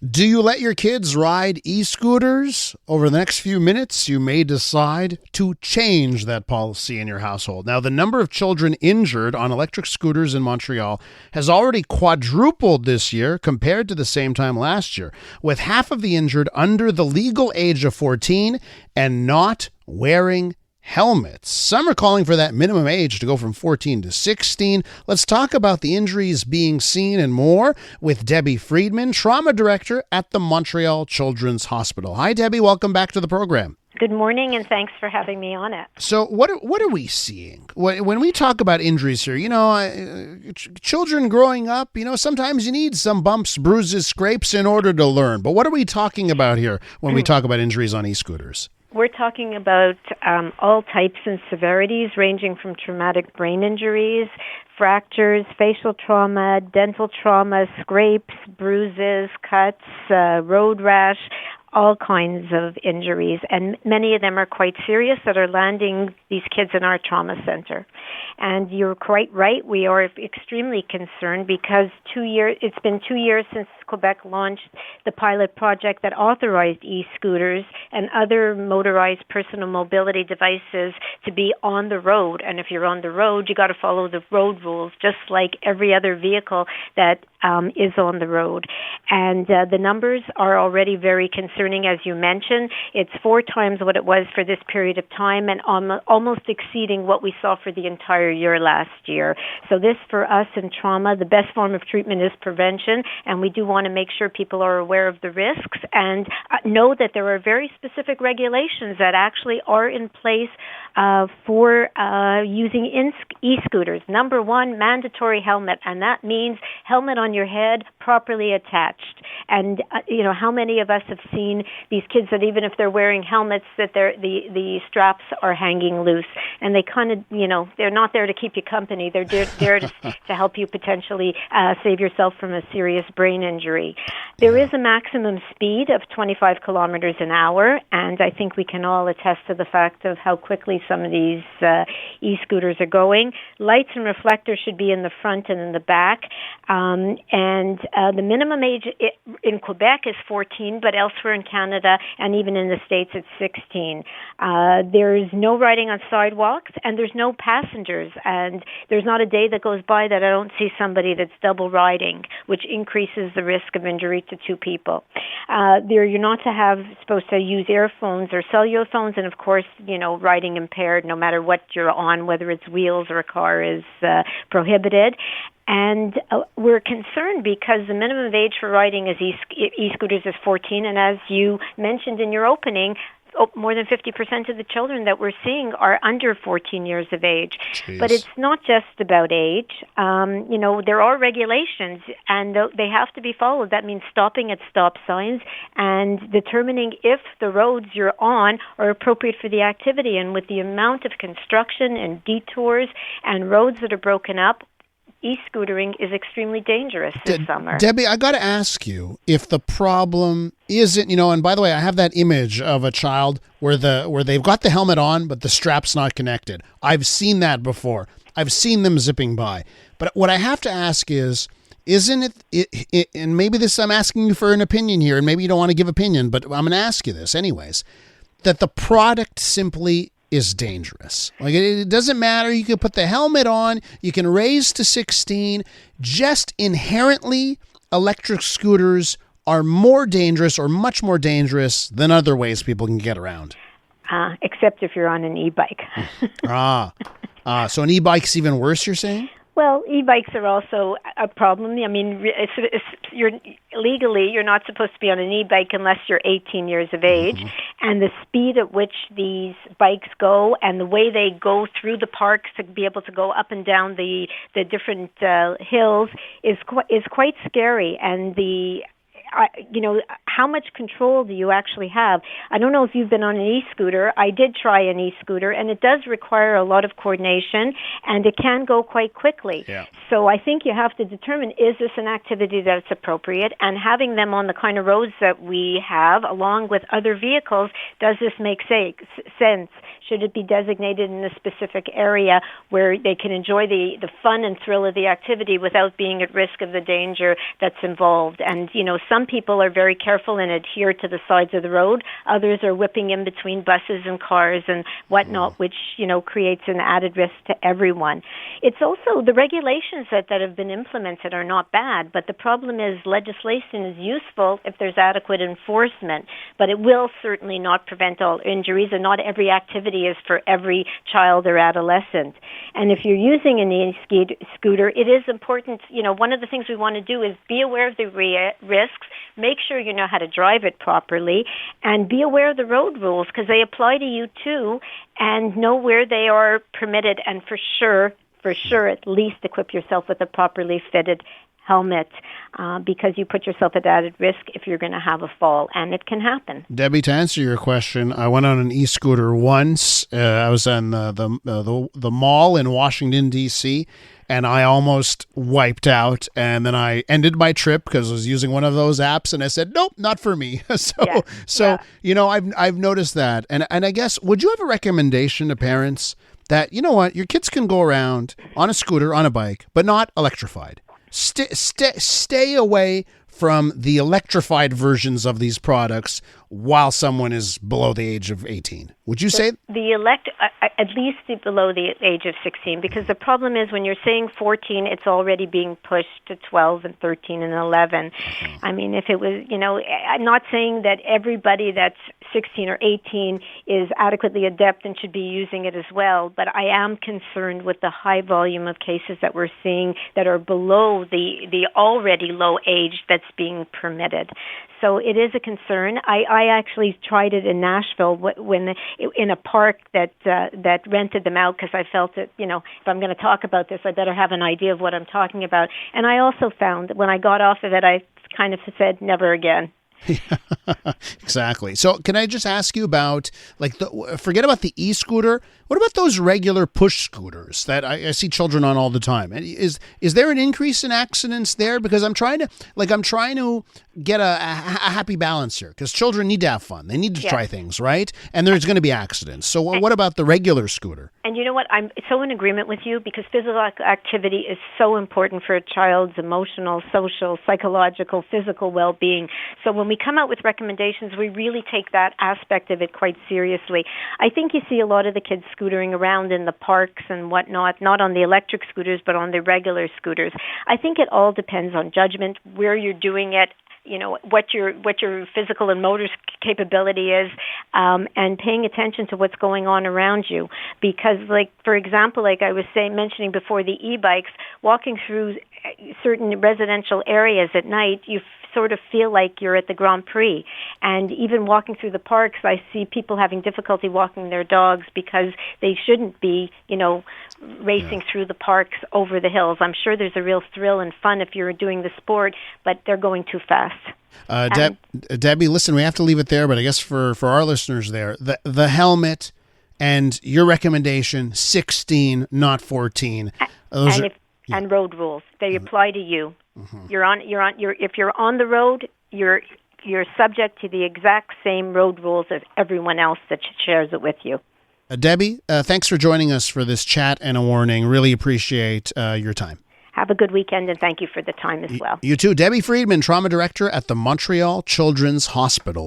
Do you let your kids ride e-scooters? Over the next few minutes, you may decide to change that policy in your household. Now, the number of children injured on electric scooters in Montreal has already quadrupled this year compared to the same time last year, with half of the injured under the legal age of 14 and not wearing helmets. Some are calling for that minimum age to go from 14 to 16. Let's talk about the injuries being seen and more with Debbie Friedman, trauma director at the Montreal Children's Hospital. Hi, Debbie. Welcome back to the program. Good morning, and thanks for having me on it. So what are we seeing? When we talk about injuries here, children growing up, sometimes you need some bumps, bruises, scrapes in order to learn. But what are we talking about here when we talk about injuries on e-scooters? We're talking about all types and severities, ranging from traumatic brain injuries, fractures, facial trauma, dental trauma, scrapes, bruises, cuts, road rash, all kinds of injuries, and many of them are quite serious that are landing these kids in our trauma center. And you're quite right, we are extremely concerned because it's been 2 years since Quebec launched the pilot project that authorized e-scooters and other motorized personal mobility devices to be on the road. And if you're on the road, you got to follow the road rules, just like every other vehicle that is on the road. And the numbers are already very concerning, as you mentioned. It's 4 times what it was for this period of time and almost exceeding what we saw for the entire year last year. So this, for us in trauma, the best form of treatment is prevention, and we do want to make sure people are aware of the risks and know that there are very specific regulations that actually are in place for using e-scooters. Number 1, mandatory helmet, and that means helmet on your head properly attached. And how many of us have seen these kids that even if they're wearing helmets, that the straps are hanging loose, and they kind of they're not there to keep you company. They're there to help you potentially save yourself from a serious brain injury. There is a maximum speed of 25 kilometers an hour, and I think we can all attest to the fact of how quickly some of these e-scooters are going. Lights and reflectors should be in the front and in the back, and the minimum age in Quebec is 14, but elsewhere in Canada and even in the States it's 16. There's no riding on sidewalks, and there's no passengers, and there's not a day that goes by that I don't see somebody that's double riding, which increases the risk of injury to 2 people. You're not supposed to use earphones or cellular phones, and of course, riding impaired, no matter what you're on, whether it's wheels or a car, is prohibited. And we're concerned because the minimum age for riding as e-scooters is 14, and as you mentioned in your opening, more than 50% of the children that we're seeing are under 14 years of age. Jeez. But it's not just about age. There are regulations, and they have to be followed. That means stopping at stop signs and determining if the roads you're on are appropriate for the activity. And with the amount of construction and detours and roads that are broken up, e-scootering is extremely dangerous this summer. Debbie, I got to ask you if the problem isn't, and by the way, I have that image of a child where they've got the helmet on, but the strap's not connected. I've seen that before. I've seen them zipping by. But what I have to ask is, isn't it, and maybe I'm asking you for an opinion here, and maybe you don't want to give opinion, but I'm going to ask you this anyways, that the product simply is dangerous. Like, it doesn't matter. You can put the helmet on. You can raise to 16. Just inherently, electric scooters are more dangerous or much more dangerous than other ways people can get around. Except if you're on an e-bike. So an e-bike's even worse, you're saying? Well, e-bikes are also a problem. I mean, legally, you're not supposed to be on an e-bike unless you're 18 years of age. Mm-hmm. And the speed at which these bikes go and the way they go through the parks to be able to go up and down the different hills is quite scary. And how much control do you actually have? I don't know if you've been on an e-scooter. I did try an e-scooter, and it does require a lot of coordination, and it can go quite quickly. Yeah. So I think you have to determine, is this an activity that's appropriate? And having them on the kind of roads that we have, along with other vehicles, does this make sense? Should it be designated in a specific area where they can enjoy the fun and thrill of the activity without being at risk of the danger that's involved? And, some people are very careful and adhere to the sides of the road. Others are whipping in between buses and cars and whatnot, which, creates an added risk to everyone. It's also the regulations that have been implemented are not bad, but the problem is legislation is useful if there's adequate enforcement, but it will certainly not prevent all injuries, and not every activity is for every child or adolescent. And if you're using an e-scooter, it is important, one of the things we want to do is be aware of the risks, make sure you know how to drive it properly, and be aware of the road rules because they apply to you too, and know where they are permitted, and for sure, at least equip yourself with a properly fitted helmet because you put yourself at added risk if you're going to have a fall, and it can happen. Debbie, to answer your question, I went on an e-scooter once. I was on the mall in Washington, D.C., and I almost wiped out, and then I ended my trip because I was using one of those apps, and I said, nope, not for me. I've noticed that. And I guess, would you have a recommendation to parents that, your kids can go around on a scooter, on a bike, but not electrified? Stay away from the electrified versions of these products while someone is below the age of 18. Would you say? At least below the age of 16, because the problem is when you're saying 14, it's already being pushed to 12 and 13 and 11. I mean, if it was, I'm not saying that everybody that's 16 or 18 is adequately adept and should be using it as well, but I am concerned with the high volume of cases that we're seeing that are below the already low age that's being permitted. So it is a concern. I actually tried it in Nashville in a park that rented them out because I felt that, if I'm going to talk about this, I better have an idea of what I'm talking about. And I also found that when I got off of it, I kind of said, never again. Exactly. So can I just ask you about, forget about the e-scooter. What about those regular push scooters that I see children on all the time? And is there an increase in accidents there? Because I'm trying to get a happy balance here, because children need to have fun. They need to try things, right? And there's going to be accidents. So what about the regular scooter? And you know what? I'm so in agreement with you because physical activity is so important for a child's emotional, social, psychological, physical well-being. So when we come out with recommendations, we really take that aspect of it quite seriously. I think you see a lot of the kids scootering around in the parks and whatnot, not on the electric scooters, but on the regular scooters. I think it all depends on judgment, where you're doing it, what your physical and motor capability is, and paying attention to what's going on around you. Because, for example, like I was mentioning before, the e-bikes, walking through certain residential areas at night, you sort of feel like you're at the Grand Prix. And even walking through the parks, I see people having difficulty walking their dogs because they shouldn't be, racing through the parks over the hills. I'm sure there's a real thrill and fun if you're doing the sport, but they're going too fast. Debbie, listen, we have to leave it there, but I guess for our listeners there, the helmet and your recommendation, 16, not 14. And road rules. They apply to you. Mm-hmm. If you're on the road, you're subject to the exact same road rules as everyone else that shares it with you. Debbie, thanks for joining us for this chat and a warning. Really appreciate your time. Have a good weekend, and thank you for the time as well. You too. Debbie Friedman, Trauma Director at the Montreal Children's Hospital.